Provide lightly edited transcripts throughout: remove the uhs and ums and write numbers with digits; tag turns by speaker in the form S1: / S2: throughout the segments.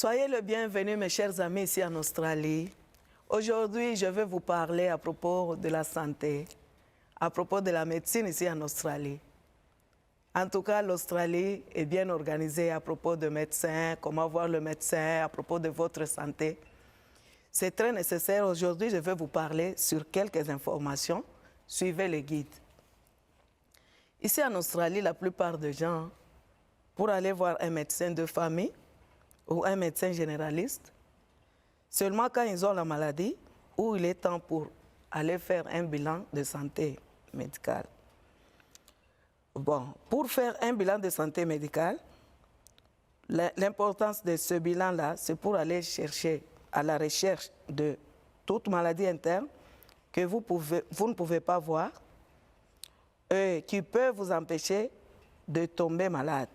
S1: Soyez le bienvenu, mes chers amis, ici en Australie. Aujourd'hui, je vais vous parler à propos de la santé, à propos de la médecine ici en Australie. En tout cas, l'Australie est bien organisée à propos de médecins, comment voir le médecin, à propos de votre santé. C'est très nécessaire. Aujourd'hui, je vais vous parler sur quelques informations. Suivez les guides. Ici en Australie, la plupart des gens, pour aller voir un médecin de famille ou un médecin généraliste, seulement quand ils ont la maladie ou il est temps pour aller faire un bilan de santé médicale. Bon, pour faire un bilan de santé médicale, l'importance de ce bilan-là, c'est pour aller chercher à la recherche de toute maladie interne que vous ne pouvez pas voir et qui peut vous empêcher de tomber malade.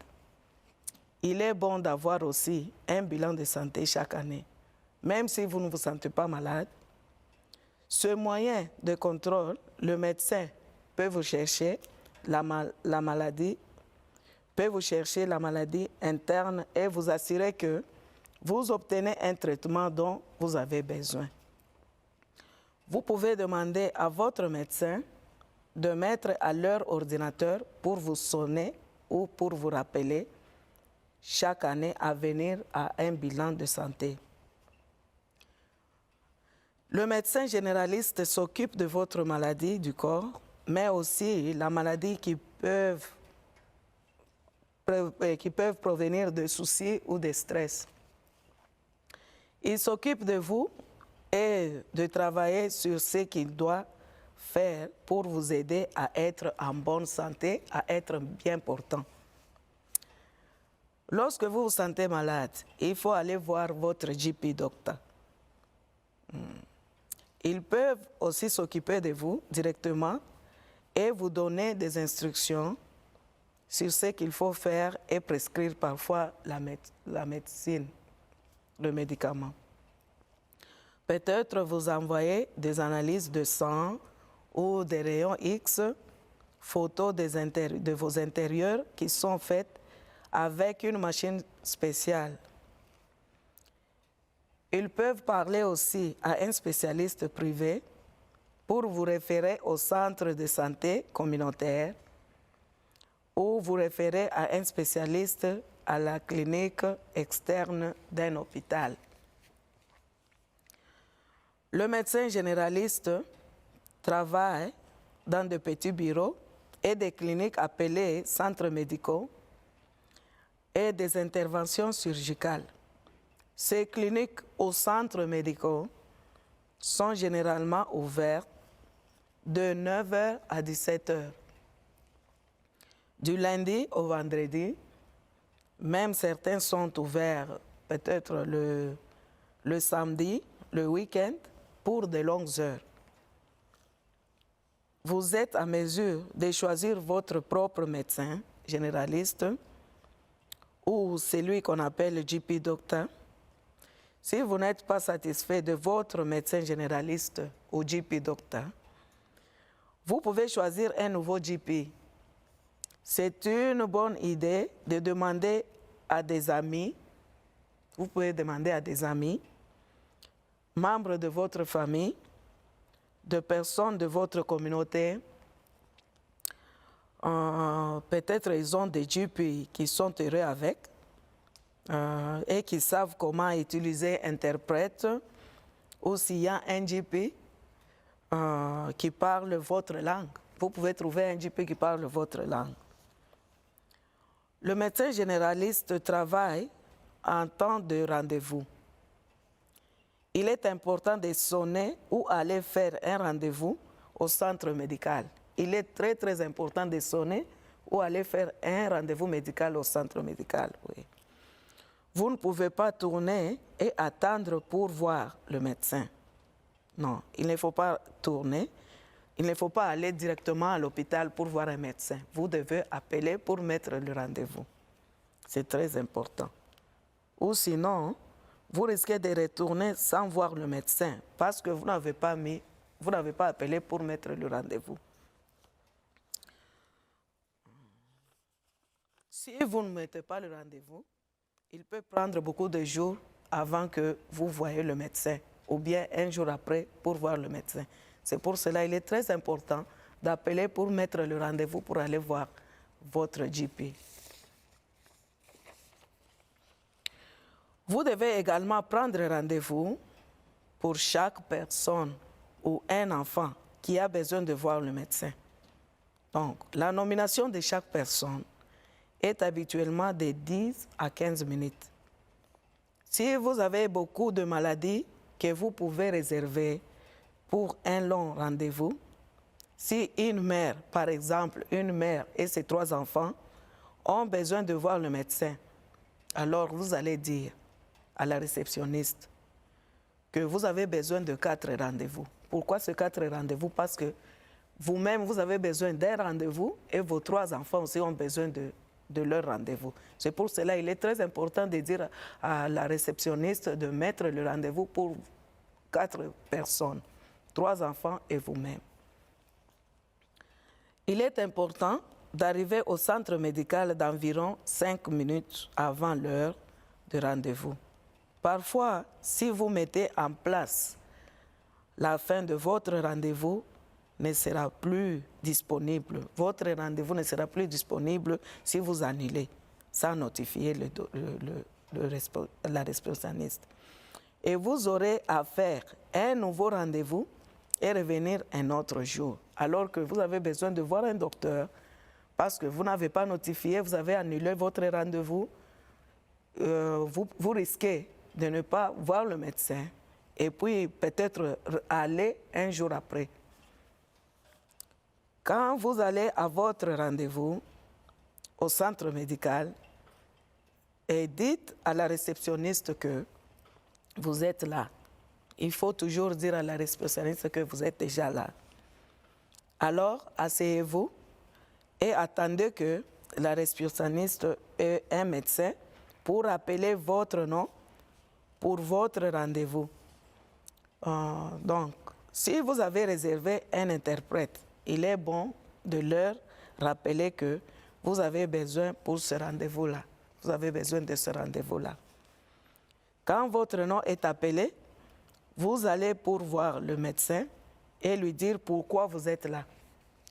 S1: Il est bon d'avoir aussi un bilan de santé chaque année. Même si vous ne vous sentez pas malade, ce moyen de contrôle, le médecin peut vous chercher la maladie interne et vous assurer que vous obtenez un traitement dont vous avez besoin. Vous pouvez demander à votre médecin de mettre à leur ordinateur pour vous sonner ou pour vous rappeler chaque année à venir à un bilan de santé. Le médecin généraliste s'occupe de votre maladie du corps, mais aussi la maladie qui peuvent provenir de soucis ou de stress. Il s'occupe de vous et de travailler sur ce qu'il doit faire pour vous aider à être en bonne santé, à être bien portant. Lorsque vous vous sentez malade, il faut aller voir votre GP docteur. Ils peuvent aussi s'occuper de vous directement et vous donner des instructions sur ce qu'il faut faire et prescrire parfois la médecine, le médicament. Peut-être vous envoyer des analyses de sang ou des rayons X, photos de vos intérieurs qui sont faites avec une machine spéciale. Ils peuvent parler aussi à un spécialiste privé pour vous référer au centre de santé communautaire ou vous référer à un spécialiste à la clinique externe d'un hôpital. Le médecin généraliste travaille dans de petits bureaux et des cliniques appelées centres médicaux et des interventions chirurgicales. Ces cliniques ou centres médicaux sont généralement ouverts de 9h à 17h. Du lundi au vendredi, même certains sont ouverts peut-être le samedi, le week-end, pour de longues heures. Vous êtes à mesure de choisir votre propre médecin généraliste ou celui qu'on appelle le GP docteur. Si vous n'êtes pas satisfait de votre médecin généraliste ou GP docteur, vous pouvez choisir un nouveau GP. C'est une bonne idée de demander à des amis, vous pouvez demander à des amis, membres de votre famille, de personnes de votre communauté. Peut-être ils ont des GP qui sont heureux avec et qui savent comment utiliser interprète ou s'il y a un GP qui parle votre langue. Vous pouvez trouver un GP qui parle votre langue. Le médecin généraliste travaille en temps de rendez-vous. Il est important de sonner ou aller faire un rendez-vous au centre médical. Il est très, très important de sonner ou aller faire un rendez-vous médical au centre médical. Oui. Vous ne pouvez pas tourner et attendre pour voir le médecin. Non, il ne faut pas tourner. Il ne faut pas aller directement à l'hôpital pour voir un médecin. Vous devez appeler pour mettre le rendez-vous. C'est très important. Ou sinon, vous risquez de retourner sans voir le médecin parce que vous n'avez pas appelé pour mettre le rendez-vous. Si vous ne mettez pas le rendez-vous, il peut prendre beaucoup de jours avant que vous voyez le médecin ou bien un jour après pour voir le médecin. C'est pour cela qu'il est très important d'appeler pour mettre le rendez-vous pour aller voir votre GP. Vous devez également prendre rendez-vous pour chaque personne ou un enfant qui a besoin de voir le médecin. Donc, la nomination de chaque personne est habituellement de 10 à 15 minutes. Si vous avez beaucoup de maladies que vous pouvez réserver pour un long rendez-vous, si une mère, par exemple, une mère et ses 3 enfants ont besoin de voir le médecin, alors vous allez dire à la réceptionniste que vous avez besoin de 4 rendez-vous. Pourquoi ces 4 rendez-vous? Parce que vous-même, vous avez besoin d'un rendez-vous et vos 3 enfants aussi ont besoin de leur rendez-vous. C'est pour cela qu'il est très important de dire à la réceptionniste de mettre le rendez-vous pour 4 personnes, 3 enfants et vous-même. Il est important d'arriver au centre médical d'environ 5 minutes avant l'heure de rendez-vous. Parfois, si vous mettez en place la fin de votre rendez-vous, ne sera plus disponible. Votre rendez-vous ne sera plus disponible si vous annulez, sans notifier la réceptionniste. Et vous aurez à faire un nouveau rendez-vous et revenir un autre jour, alors que vous avez besoin de voir un docteur parce que vous n'avez pas notifié, vous avez annulé votre rendez-vous, vous risquez de ne pas voir le médecin et puis peut-être aller un jour après. Quand vous allez à votre rendez-vous au centre médical et dites à la réceptionniste que vous êtes là, il faut toujours dire à la réceptionniste que vous êtes déjà là. Alors, asseyez-vous et attendez que la réceptionniste ait un médecin pour appeler votre nom pour votre rendez-vous. Donc, si vous avez réservé un interprète, il est bon de leur rappeler que vous avez besoin pour ce rendez-vous-là. Vous avez besoin de ce rendez-vous-là. Quand votre nom est appelé, vous allez pour voir le médecin et lui dire pourquoi vous êtes là.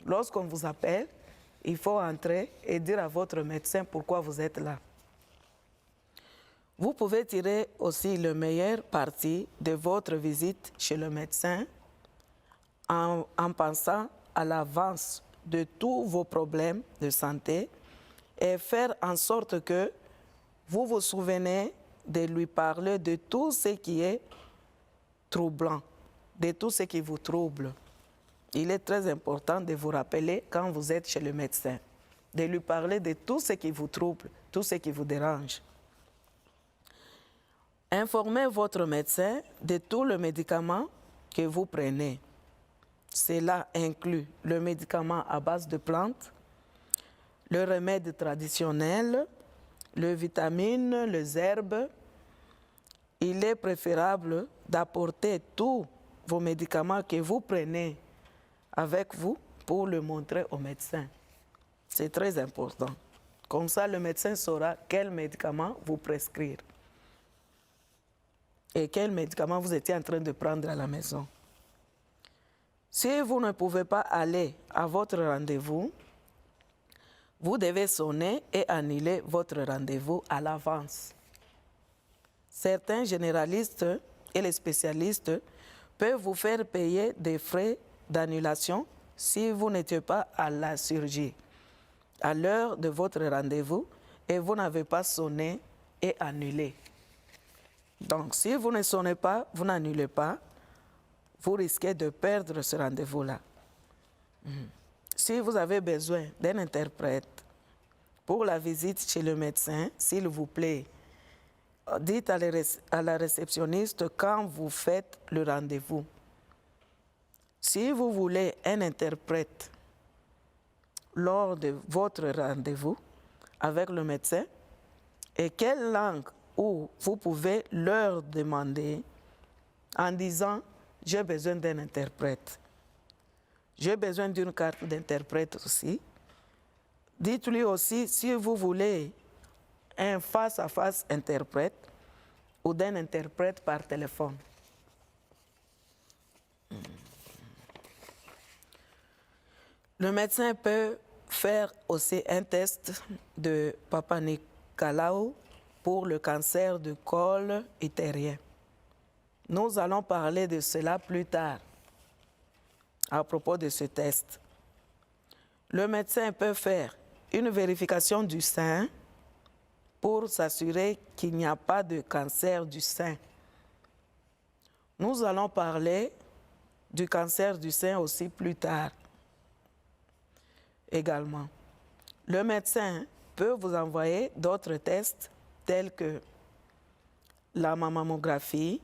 S1: Lorsqu'on vous appelle, il faut entrer et dire à votre médecin pourquoi vous êtes là. Vous pouvez tirer aussi le meilleur parti de votre visite chez le médecin en pensant à l'avance de tous vos problèmes de santé et faire en sorte que vous vous souvenez de lui parler de tout ce qui est troublant, de tout ce qui vous trouble. Il est très important de vous rappeler quand vous êtes chez le médecin, de lui parler de tout ce qui vous trouble, tout ce qui vous dérange. Informez votre médecin de tous les médicaments que vous prenez. Cela inclut le médicament à base de plantes, le remède traditionnel, les vitamines, les herbes. Il est préférable d'apporter tous vos médicaments que vous prenez avec vous pour le montrer au médecin. C'est très important. Comme ça, le médecin saura quel médicament vous prescrire et quel médicament vous étiez en train de prendre à la maison. Si vous ne pouvez pas aller à votre rendez-vous, vous devez sonner et annuler votre rendez-vous à l'avance. Certains généralistes et les spécialistes peuvent vous faire payer des frais d'annulation si vous n'étiez pas à la chirurgie à l'heure de votre rendez-vous et vous n'avez pas sonné et annulé. Donc, si vous ne sonnez pas, vous n'annulez pas, vous risquez de perdre ce rendez-vous-là. Si vous avez besoin d'un interprète pour la visite chez le médecin, s'il vous plaît, dites à la réceptionniste quand vous faites le rendez-vous. Si vous voulez un interprète lors de votre rendez-vous avec le médecin, et quelle langue où vous pouvez leur demander en disant « j'ai besoin d'un interprète ». J'ai besoin d'une carte d'interprète aussi. Dites-lui aussi si vous voulez un face-à-face interprète ou d'un interprète par téléphone. Le médecin peut faire aussi un test de Papa Nicolau pour le cancer du col utérien. Nous allons parler de cela plus tard à propos de ce test. Le médecin peut faire une vérification du sein pour s'assurer qu'il n'y a pas de cancer du sein. Nous allons parler du cancer du sein aussi plus tard. Également, le médecin peut vous envoyer d'autres tests tels que la mammographie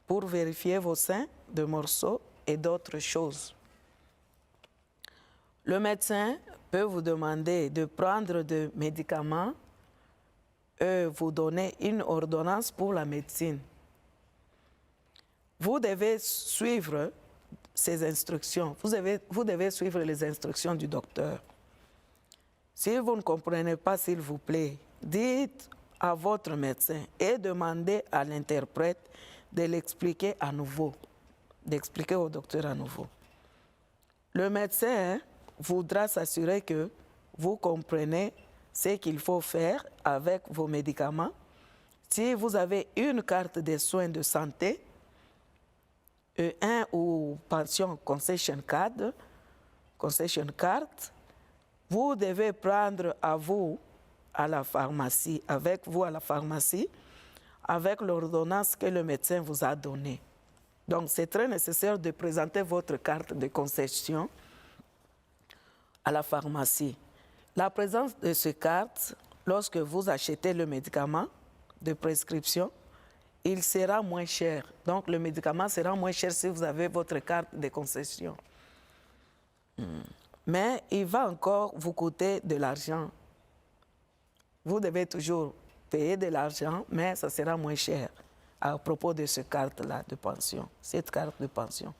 S1: pour vérifier vos seins de morceaux et d'autres choses. Le médecin peut vous demander de prendre des médicaments et vous donner une ordonnance pour la médecine. Vous devez suivre ces instructions. Vous devez suivre les instructions du docteur. Si vous ne comprenez pas, s'il vous plaît, dites à votre médecin et demandez à l'interprète de l'expliquer à nouveau, d'expliquer au docteur à nouveau. Le médecin voudra s'assurer que vous comprenez ce qu'il faut faire avec vos médicaments. Si vous avez une carte de soins de santé, un ou pension concession card, vous devez prendre à la pharmacie, avec vous à la pharmacie, avec l'ordonnance que le médecin vous a donnée. Donc, c'est très nécessaire de présenter votre carte de concession à la pharmacie. La présence de cette carte, lorsque vous achetez le médicament de prescription, il sera moins cher. Donc, le médicament sera moins cher si vous avez votre carte de concession. Mais il va encore vous coûter de l'argent. Vous devez toujours payer de l'argent, mais ça sera moins cher à propos de cette carte-là de pension, cette carte de pension.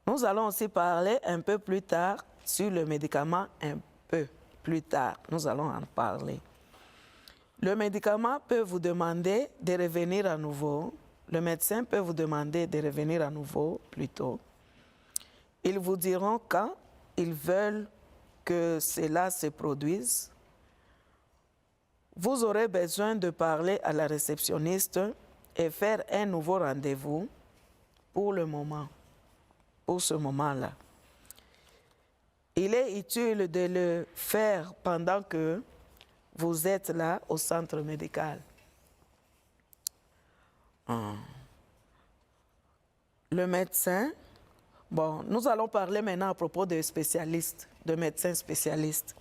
S1: Nous allons aussi parler un peu plus tard sur le médicament, un peu plus tard. Nous allons en parler. Le médicament peut vous demander de revenir à nouveau. Le médecin peut vous demander de revenir à nouveau plutôt. Ils vous diront quand ils veulent que cela se produise. Vous aurez besoin de parler à la réceptionniste et faire un nouveau rendez-vous pour le moment, pour ce moment-là. Il est utile de le faire pendant que vous êtes là au centre médical. Le médecin, bon, nous allons parler maintenant à propos de spécialistes, de médecins spécialistes.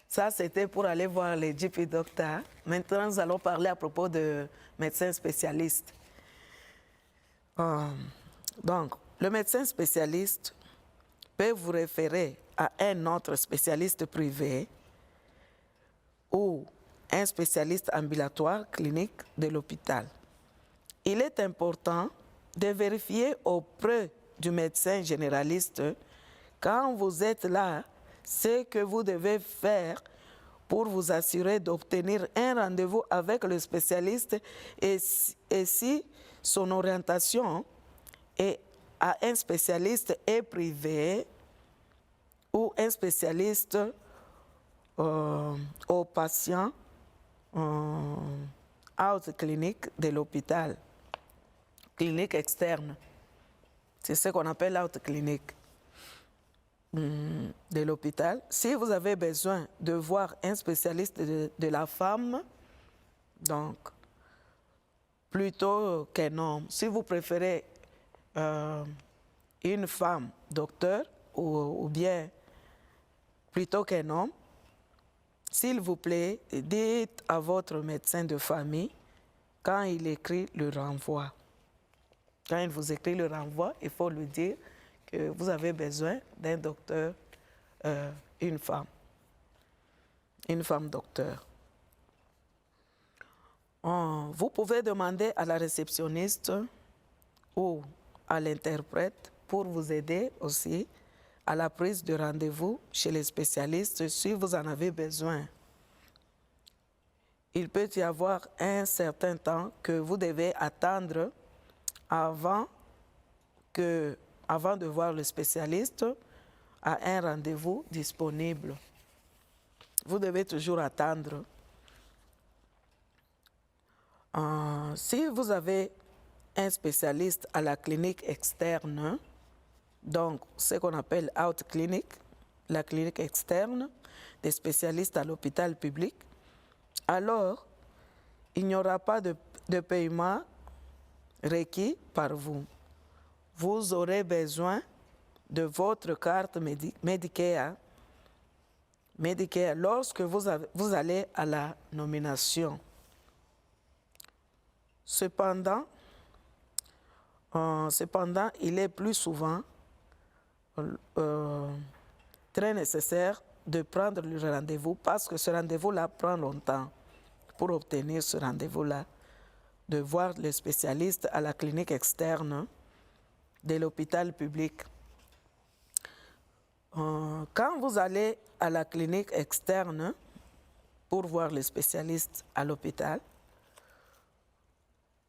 S1: Ça, c'était pour aller voir les GP docteurs. Maintenant, nous allons parler à propos de médecins spécialistes. Donc, le médecin spécialiste peut vous référer à un autre spécialiste privé ou un spécialiste ambulatoire clinique de l'hôpital. Il est important de vérifier auprès du médecin généraliste quand vous êtes là ce que vous devez faire pour vous assurer d'obtenir un rendez-vous avec le spécialiste et si son orientation à un spécialiste est privé ou un spécialiste aux patients out clinique de l'hôpital, clinique externe. C'est ce qu'on appelle out clinique de l'hôpital. Si vous avez besoin de voir un spécialiste de la femme, donc plutôt qu'un homme, si vous préférez une femme docteur ou bien plutôt qu'un homme, s'il vous plaît, dites à votre médecin de famille quand il écrit le renvoi. Quand il vous écrit le renvoi, il faut lui dire que vous avez besoin d'un docteur, une femme docteur. Vous pouvez demander à la réceptionniste ou à l'interprète pour vous aider aussi à la prise de rendez-vous chez les spécialistes si vous en avez besoin. il peut y avoir un certain temps que vous devez attendre avant de voir le spécialiste à un rendez-vous disponible. Vous devez toujours attendre. Si vous avez un spécialiste à la clinique externe, donc ce qu'on appelle out clinic, la clinique externe, des spécialistes à l'hôpital public, alors il n'y aura pas de paiement requis par vous. Vous aurez besoin de votre carte Medicare lorsque vous allez à la nomination. Cependant, il est plus souvent très nécessaire de prendre le rendez-vous parce que ce rendez-vous-là prend longtemps. Pour obtenir ce rendez-vous-là, de voir le spécialiste à la clinique externe de l'hôpital public. Quand vous allez à la clinique externe pour voir le spécialiste à l'hôpital,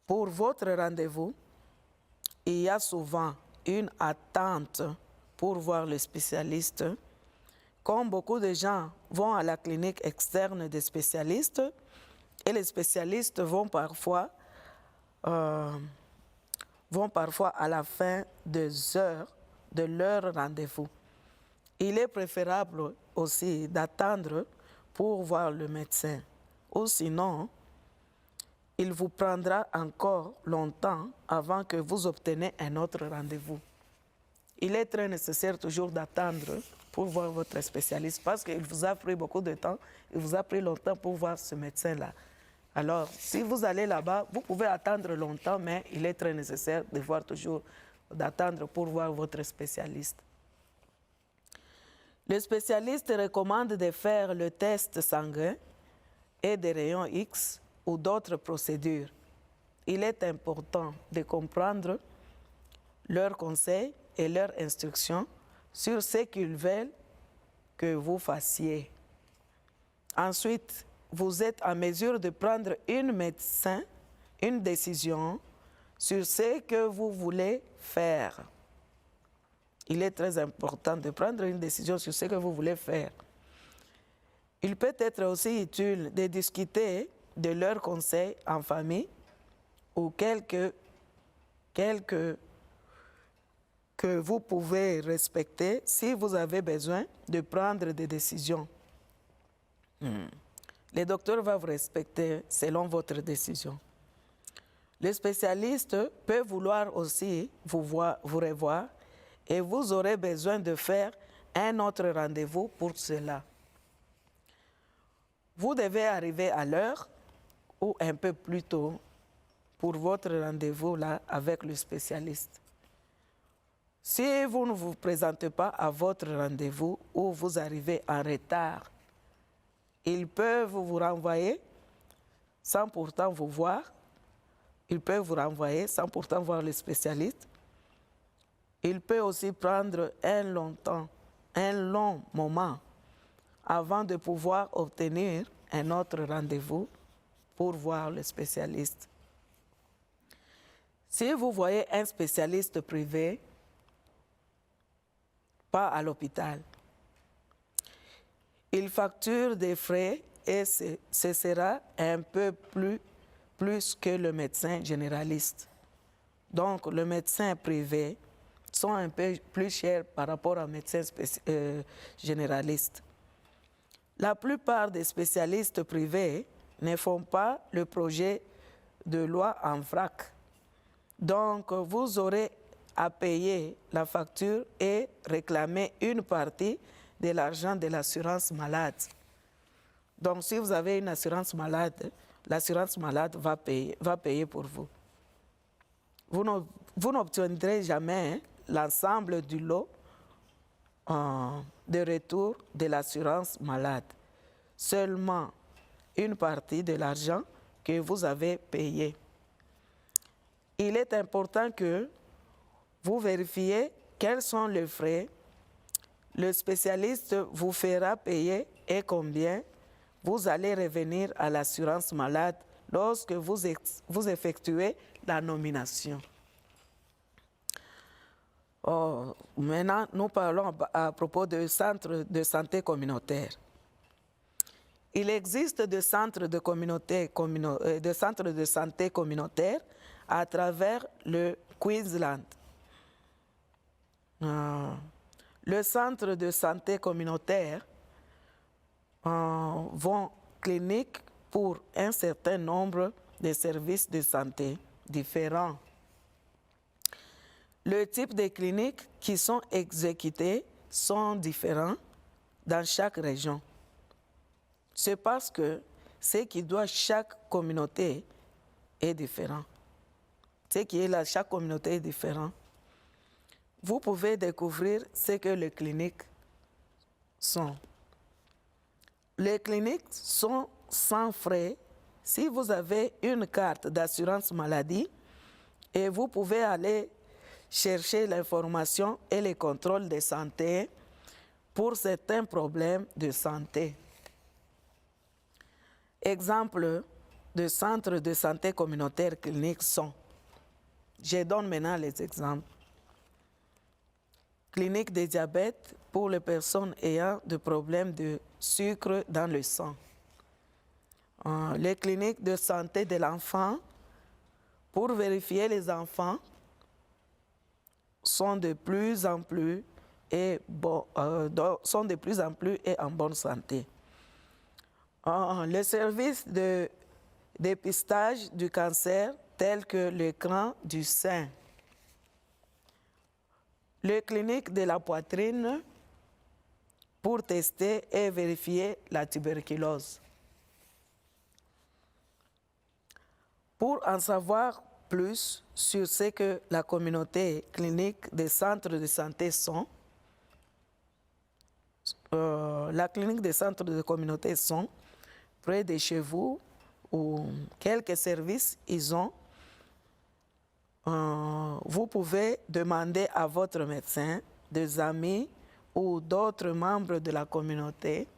S1: pour votre rendez-vous, il y a souvent une attente pour voir le spécialiste. Comme beaucoup de gens vont à la clinique externe des spécialistes, et les spécialistes vont parfois à la fin des heures de leur rendez-vous. Il est préférable aussi d'attendre pour voir le médecin. Ou sinon, il vous prendra encore longtemps avant que vous obteniez un autre rendez-vous. Il est très nécessaire toujours d'attendre pour voir votre spécialiste parce qu'il vous a pris beaucoup de temps, il vous a pris longtemps pour voir ce médecin-là. Alors, si vous allez là-bas, vous pouvez attendre longtemps, mais il est très nécessaire d'attendre pour voir votre spécialiste. Le spécialiste recommande de faire le test sanguin et des rayons X ou d'autres procédures. Il est important de comprendre leurs conseils et leurs instructions sur ce qu'ils veulent que vous fassiez. Ensuite, vous êtes en mesure de prendre une décision sur ce que vous voulez faire. Il est très important de prendre une décision sur ce que vous voulez faire. Il peut être aussi utile de discuter de leurs conseils en famille ou quelques que vous pouvez respecter si vous avez besoin de prendre des décisions. Le docteur va vous respecter selon votre décision. Le spécialiste peut vouloir aussi vous revoir et vous aurez besoin de faire un autre rendez-vous pour cela. Vous devez arriver à l'heure ou un peu plus tôt pour votre rendez-vous là avec le spécialiste. Si vous ne vous présentez pas à votre rendez-vous ou vous arrivez en retard, ils peuvent vous renvoyer sans pourtant vous voir. Ils peuvent vous renvoyer sans pourtant voir le spécialiste. Il peut aussi prendre un long moment avant de pouvoir obtenir un autre rendez-vous pour voir le spécialiste. Si vous voyez un spécialiste privé, pas à l'hôpital, il facture des frais et ce sera un peu plus que le médecin généraliste. Donc, le médecin privé sont un peu plus chers par rapport au médecin généraliste. La plupart des spécialistes privés ne font pas le projet de loi en vrac. Donc, vous aurez à payer la facture et réclamer une partie de l'argent de l'assurance malade. Donc, si vous avez une assurance malade, l'assurance malade va payer pour vous. Vous n'obtiendrez jamais l'ensemble du lot de retour de l'assurance malade. Seulement une partie de l'argent que vous avez payé. Il est important que vous vérifiez quels sont les frais. Le spécialiste vous fera payer et combien vous allez revenir à l'assurance malade lorsque vous effectuez la nomination. Oh, maintenant, nous parlons à propos de centres de santé communautaire. Il existe des centres de santé communautaire à travers le Queensland. Le centre de santé communautaire vont cliniques pour un certain nombre de services de santé différents. Le type de cliniques qui sont exécutées sont différents dans chaque région. C'est parce que ce qui doit chaque communauté est différent. Ce qui est là, chaque communauté est différent. Vous pouvez découvrir ce que les cliniques sont. Les cliniques sont sans frais si vous avez une carte d'assurance maladie et vous pouvez aller chercher l'information et les contrôles de santé pour certains problèmes de santé. Exemples de centres de santé communautaire cliniques sont, je donne maintenant les exemples. Clinique de diabète pour les personnes ayant des problèmes de sucre dans le sang. Les cliniques de santé de l'enfant pour vérifier les enfants sont de plus en plus et en bonne santé. Les services de dépistage du cancer tels que l'écran du sein. Les cliniques de la poitrine pour tester et vérifier la tuberculose. Pour en savoir plus sur ce que la communauté clinique des centres de santé sont, la clinique des centres de communauté sont près de chez vous ou quelques services ils ont. Vous pouvez demander à votre médecin, des amis ou d'autres membres de la communauté,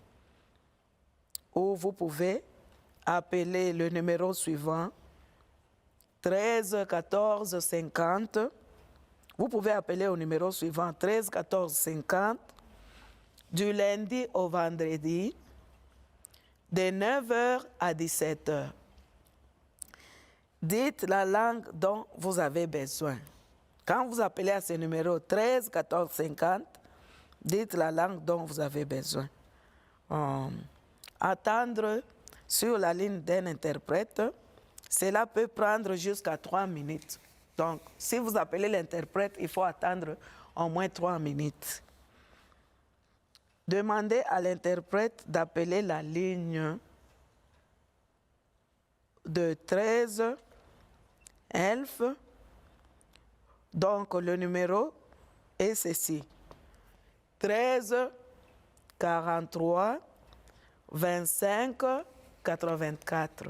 S1: ou vous pouvez appeler le numéro suivant 13 14 50. Vous pouvez appeler au numéro suivant 13 14 50 du lundi au vendredi de 9h à 17h. Dites la langue dont vous avez besoin. Quand vous appelez à ce numéro 13 14 50, dites la langue dont vous avez besoin. Attendre sur la ligne d'un interprète, cela peut prendre jusqu'à 3 minutes. Donc, si vous appelez l'interprète, il faut attendre au moins 3 minutes. Demandez à l'interprète d'appeler la ligne de 13 11. Donc, le numéro est ceci. 13 43 25 84.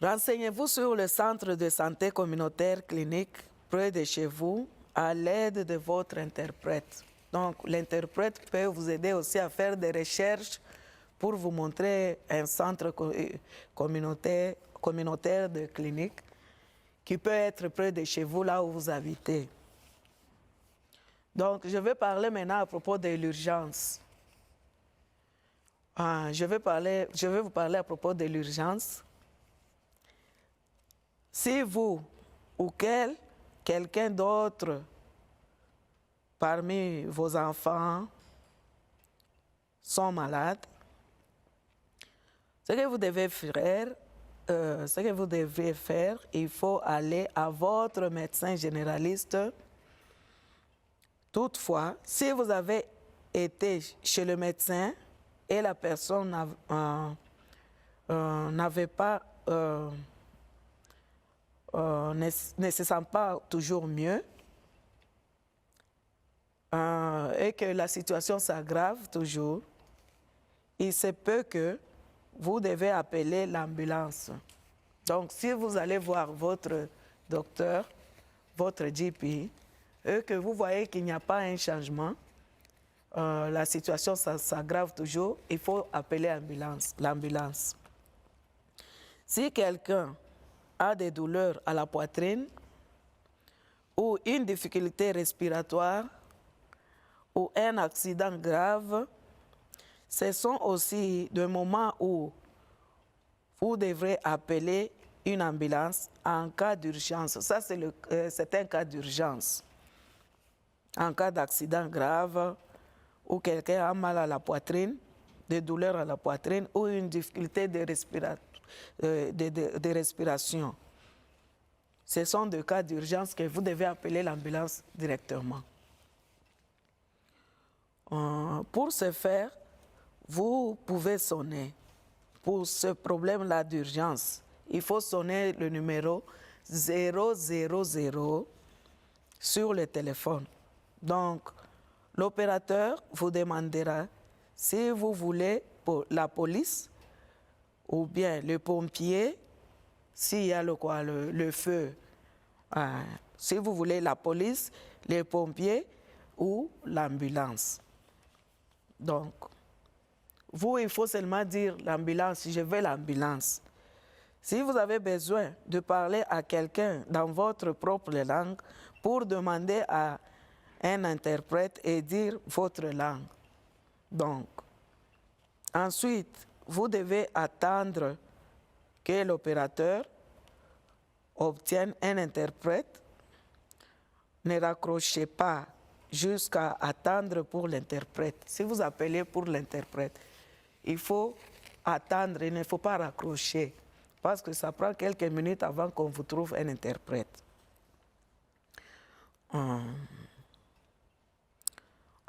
S1: Renseignez-vous sur le centre de santé communautaire clinique près de chez vous à l'aide de votre interprète. Donc, l'interprète peut vous aider aussi à faire des recherches pour vous montrer un centre communautaire de clinique qui peut être près de chez vous, là où vous habitez. Donc, je vais parler maintenant à propos de l'urgence. Je vais vous parler à propos de l'urgence. Si vous ou quelqu'un d'autre parmi vos enfants sont malades, ce que vous devez faire, il faut aller à votre médecin généraliste. Toutefois, si vous avez été chez le médecin et la personne ne se sent pas toujours mieux et que la situation s'aggrave toujours, il se peut que vous devez appeler l'ambulance. Donc, si vous allez voir votre docteur, votre GP, et que vous voyez qu'il n'y a pas un changement, la situation s'aggrave toujours, il faut appeler l'ambulance. Si quelqu'un a des douleurs à la poitrine ou une difficulté respiratoire ou un accident grave, ce sont aussi des moments où vous devrez appeler une ambulance en cas d'urgence. Ça, c'est un cas d'urgence. En cas d'accident grave, ou quelqu'un a mal à la poitrine, des douleurs à la poitrine, ou une difficulté de respiration. Ce sont des cas d'urgence que vous devez appeler l'ambulance directement. Pour ce faire, vous pouvez sonner. Pour ce problème-là d'urgence, il faut sonner le numéro 000 sur le téléphone. Donc, l'opérateur vous demandera si vous voulez la police ou bien le pompier, s'il y a le feu. Si vous voulez la police, les pompiers ou l'ambulance. Donc, vous, il faut seulement dire l'ambulance, je veux l'ambulance. Si vous avez besoin de parler à quelqu'un dans votre propre langue pour demander à un interprète et dire votre langue. Donc, ensuite, vous devez attendre que l'opérateur obtienne un interprète. Ne raccrochez pas jusqu'à attendre pour l'interprète. Si vous appelez pour l'interprète, il faut attendre, il ne faut pas raccrocher, parce que ça prend quelques minutes avant qu'on vous trouve un interprète.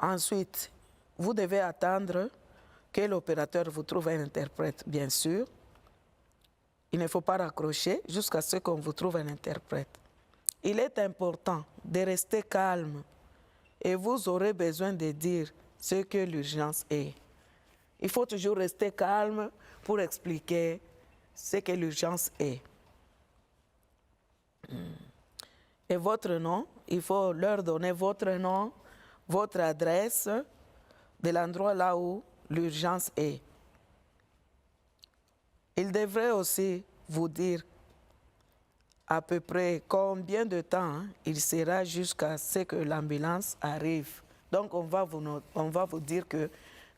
S1: Ensuite, vous devez attendre que l'opérateur vous trouve un interprète, bien sûr. Il ne faut pas raccrocher jusqu'à ce qu'on vous trouve un interprète. Il est important de rester calme et vous aurez besoin de dire ce que l'urgence est. Il faut toujours rester calme pour expliquer ce que l'urgence est. Et votre nom, il faut leur donner votre nom, votre adresse de l'endroit là où l'urgence est. Il devrait aussi vous dire à peu près combien de temps il sera jusqu'à ce que l'ambulance arrive. Donc on va vous dire que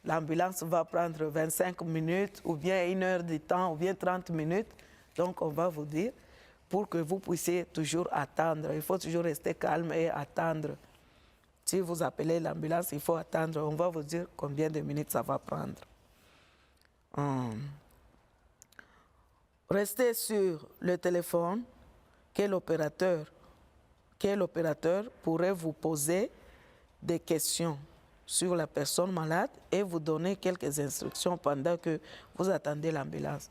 S1: l'ambulance va prendre 25 minutes ou bien 1 heure de temps ou bien 30 minutes. Donc on va vous dire pour que vous puissiez toujours attendre. Il faut toujours rester calme et attendre. Si vous appelez l'ambulance, il faut attendre. On va vous dire combien de minutes ça va prendre. Restez sur le téléphone que l'opérateur pourrait vous poser des questions sur la personne malade et vous donner quelques instructions pendant que vous attendez l'ambulance.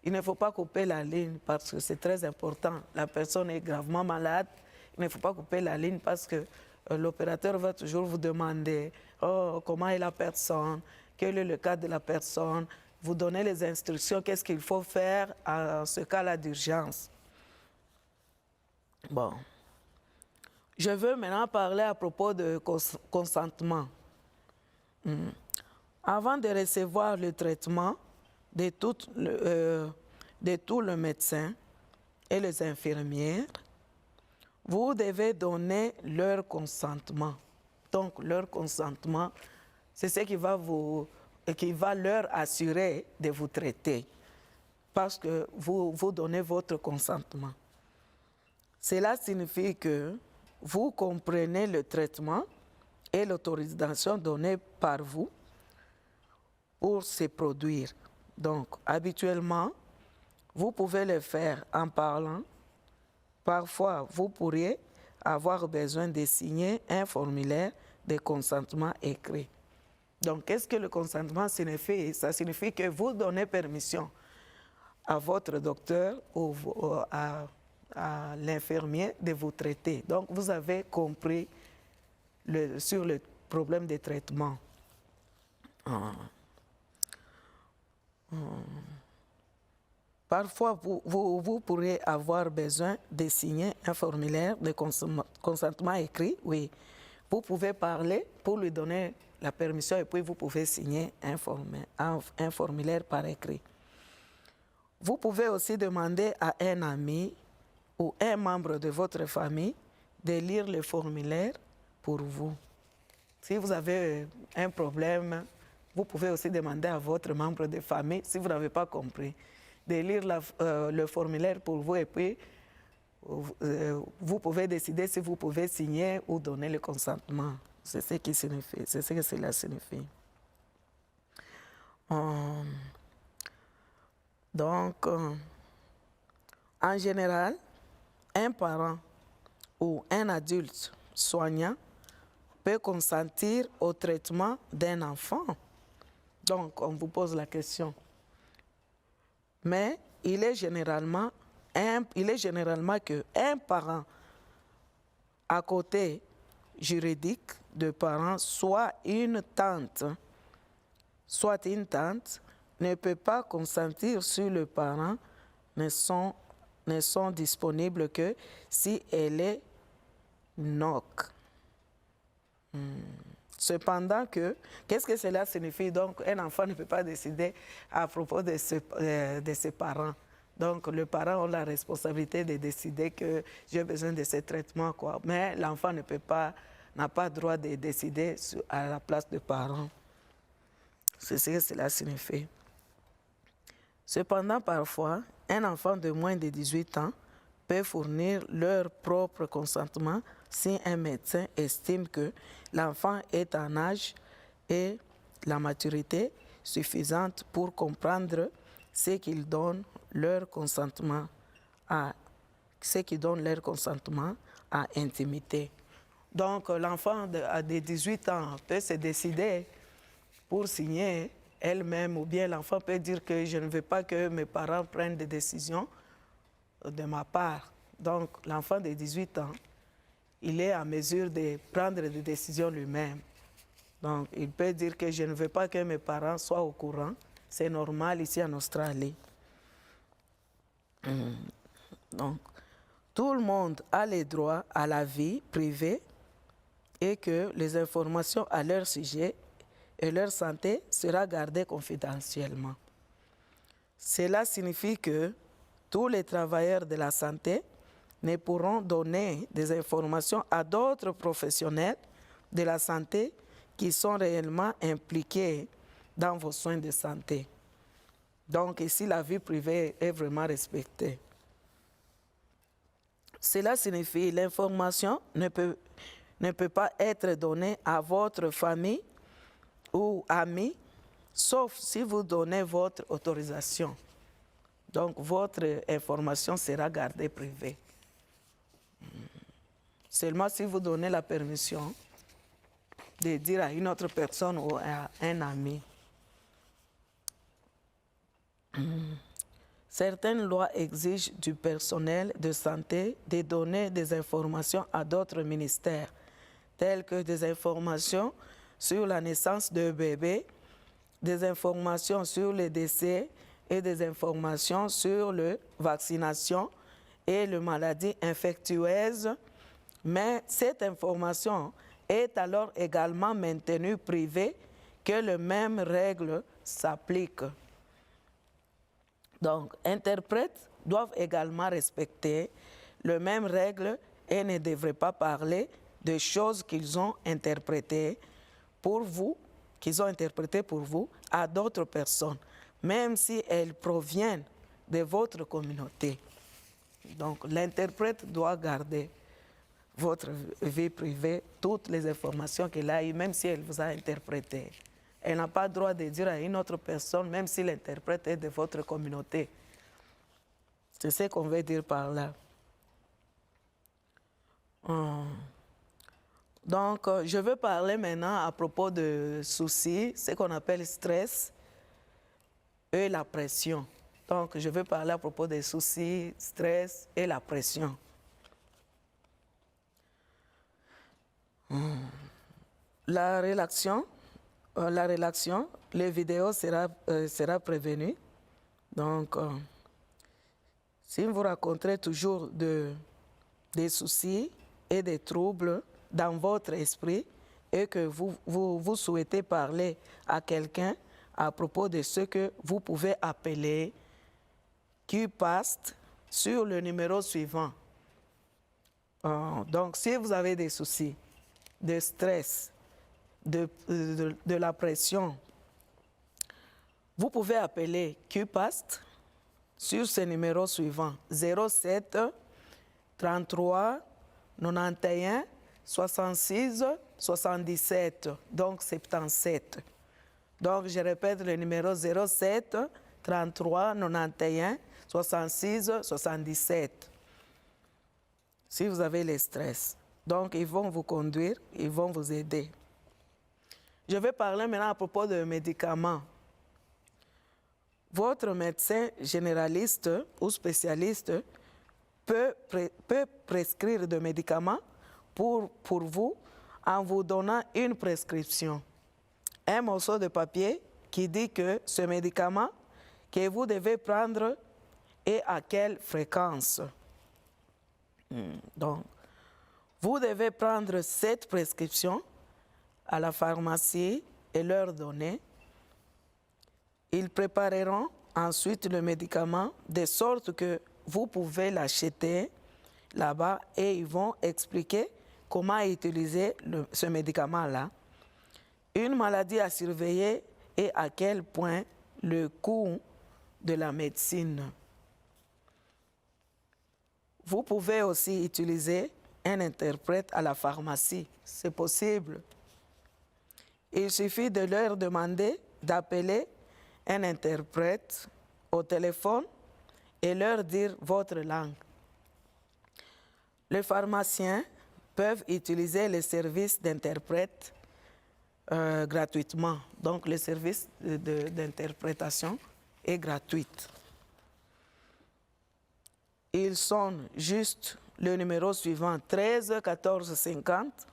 S1: Il ne faut pas couper la ligne parce que c'est très important. La personne est gravement malade. Il ne faut pas couper la ligne parce que l'opérateur va toujours vous demander comment est la personne, quel est le cas de la personne, vous donner les instructions, qu'est-ce qu'il faut faire en ce cas-là d'urgence. Bon. Je veux maintenant parler à propos de consentement. Avant de recevoir le traitement de tout le médecin et les infirmières, vous devez donner leur consentement. Donc, leur consentement, c'est ce qui va leur assurer de vous traiter, parce que vous donnez votre consentement. Cela signifie que vous comprenez le traitement et l'autorisation donnée par vous pour se produire. Donc, habituellement, vous pouvez le faire en parlant. Parfois, vous pourriez avoir besoin de signer un formulaire de consentement écrit. Donc, qu'est-ce que le consentement signifie? Ça signifie que vous donnez permission à votre docteur ou à l'infirmier de vous traiter. Donc, vous avez compris sur le problème des traitements. Parfois, vous pourrez avoir besoin de signer un formulaire de consentement écrit. Oui, vous pouvez parler pour lui donner la permission et puis vous pouvez signer un formulaire par écrit. Vous pouvez aussi demander à un ami ou un membre de votre famille de lire le formulaire pour vous. Si vous avez un problème, vous pouvez aussi demander à votre membre de famille, si vous n'avez pas compris, de lire le formulaire pour vous et puis vous pouvez décider si vous pouvez signer ou donner le consentement. C'est ce qui signifie, c'est ce que cela signifie. Donc, en général, un parent ou un adulte soignant peut consentir au traitement d'un enfant. Donc, on vous pose la question. Mais il est généralement qu'un parent à côté juridique de parents, soit une tante, ne peut pas consentir si le parent ne sont disponibles que si elle est NOC. Cependant qu'est-ce que cela signifie? Donc, un enfant ne peut pas décider à propos de ses parents. Donc, le parent a la responsabilité de décider que j'ai besoin de ce traitement, quoi. Mais l'enfant n'a pas le droit de décider à la place des parents. C'est ce que cela signifie. Cependant, parfois, un enfant de moins de 18 ans peut fournir leur propre consentement si un médecin estime que l'enfant est en âge et la maturité suffisante pour comprendre ce qu'ils donnent leur consentement à intimité. Donc, l'enfant de 18 ans peut se décider pour signer elle-même, ou bien l'enfant peut dire que je ne veux pas que mes parents prennent des décisions de ma part. Donc, l'enfant de 18 ans, il est en mesure de prendre des décisions lui-même. Donc, il peut dire que je ne veux pas que mes parents soient au courant. C'est normal ici en Australie. Donc, tout le monde a le droit à la vie privée et que les informations à leur sujet et leur santé sera gardée confidentiellement. Cela signifie que tous les travailleurs de la santé ne pourront donner des informations à d'autres professionnels de la santé qui sont réellement impliqués dans vos soins de santé. Donc ici, la vie privée est vraiment respectée. Cela signifie que l'information ne peut pas être donnée à votre famille ou amis, sauf si vous donnez votre autorisation. Donc, votre information sera gardée privée. Seulement si vous donnez la permission de dire à une autre personne ou à un ami. Certaines lois exigent du personnel de santé de donner des informations à d'autres ministères, telles que des informations sur la naissance de bébés, des informations sur les décès et des informations sur la vaccination et les maladies infectieuses. Mais cette information est alors également maintenue privée, que les mêmes règles s'appliquent. Donc, interprètes doivent également respecter les mêmes règles et ne devraient pas parler de choses qu'ils ont interprétées pour vous, à d'autres personnes, même si elles proviennent de votre communauté. Donc, l'interprète doit garder votre vie privée, toutes les informations qu'elle a eues, même si elle vous a interprété. Elle n'a pas le droit de dire à une autre personne, même si l'interprète est de votre communauté. C'est ce qu'on veut dire par là. Donc, je veux parler maintenant à propos de soucis, ce qu'on appelle stress et la pression. Donc, je veux parler à propos des soucis, stress et la pression. La relaxation, les vidéos sera prévenue. Donc, Si vous rencontrez toujours des soucis et des troubles dans votre esprit et que vous souhaitez parler à quelqu'un à propos de ce que vous pouvez appeler QPAST sur le numéro suivant. Donc, si vous avez des soucis de stress, de la pression, vous pouvez appeler QPAST sur ce numéro suivant, 07 33 91 66 77, donc 77. Donc, je répète le numéro 07 33 91 66 77. Si vous avez le stress. Donc, ils vont vous conduire, ils vont vous aider. Je vais parler maintenant à propos de médicaments. Votre médecin généraliste ou spécialiste peut prescrire des médicaments pour vous en vous donnant une prescription. Un morceau de papier qui dit que ce médicament que vous devez prendre et à quelle fréquence. Donc, vous devez prendre cette prescription à la pharmacie et leur donner. Ils prépareront ensuite le médicament de sorte que vous pouvez l'acheter là-bas et ils vont expliquer comment utiliser ce médicament-là. Une maladie à surveiller et à quel point le coût de la médecine. Vous pouvez aussi utiliser un interprète à la pharmacie. C'est possible. Il suffit de leur demander d'appeler un interprète au téléphone et leur dire votre langue. Les pharmaciens peuvent utiliser les services d'interprète gratuitement. Donc, le service d'interprétation est gratuit. Ils sonnent juste le numéro suivant 13 14 50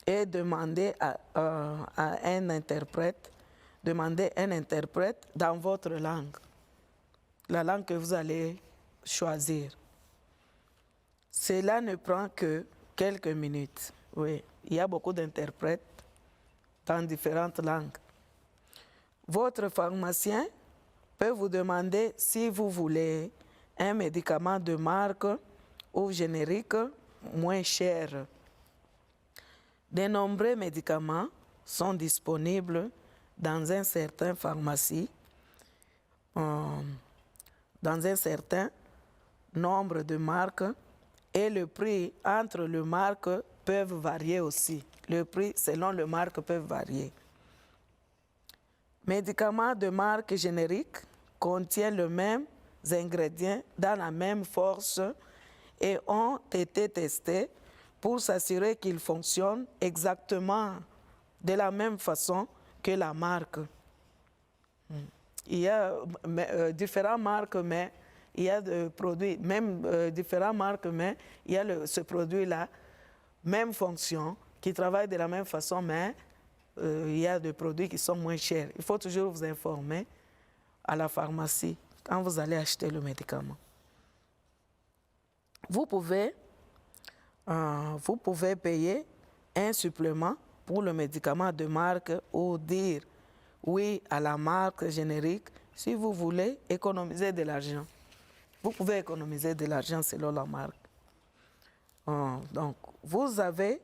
S1: et demandez à un interprète. Demandez un interprète dans votre langue, la langue que vous allez choisir. Cela ne prend que quelques minutes. Oui, il y a beaucoup d'interprètes dans différentes langues. Votre pharmacien peut vous demander si vous voulez un médicament de marque ou générique moins cher. De nombreux médicaments sont disponibles dans un certain pharmacie, dans un certain nombre de marques et le prix entre les marques peuvent varier aussi. Le prix selon les marques peuvent varier. Médicaments de marque générique contiennent les mêmes ingrédients dans la même force et ont été testés pour s'assurer qu'ils fonctionnent exactement de la même façon que la marque. Il y a différentes marques, mais il y a des produits, même différentes marques, mais il y a ce produit-là, même fonction, qui travaille de la même façon, mais il y a des produits qui sont moins chers. Il faut toujours vous informer à la pharmacie quand vous allez acheter le médicament. Vous pouvez payer un supplément pour le médicament de marque ou dire oui à la marque générique si vous voulez économiser de l'argent. Vous pouvez économiser de l'argent selon la marque. Donc, vous avez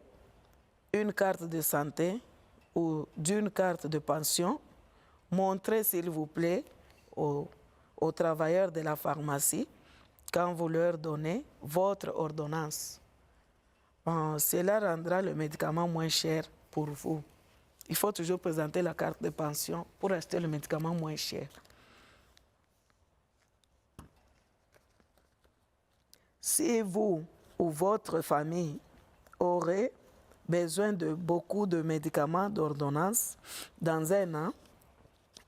S1: une carte de santé ou d'une carte de pension. Montrez, s'il vous plaît, aux travailleurs de la pharmacie quand vous leur donnez votre ordonnance. Cela rendra le médicament moins cher pour vous. Il faut toujours présenter la carte de pension pour acheter le médicament moins cher. Si vous ou votre famille aurez besoin de beaucoup de médicaments d'ordonnance dans un an,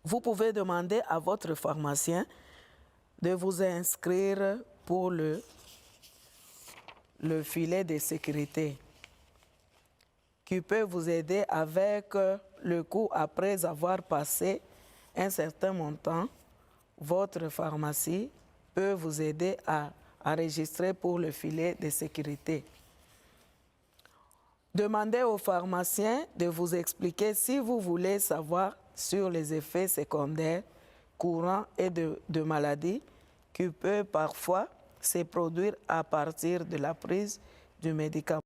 S1: vous pouvez demander à votre pharmacien de vous inscrire pour le filet de sécurité qui peut vous aider avec le coût après avoir passé un certain montant. Votre pharmacie peut vous aider à enregistrer pour le filet de sécurité. Demandez au pharmacien de vous expliquer si vous voulez savoir sur les effets secondaires courants et de maladies qui peuvent parfois se produire à partir de la prise du médicament.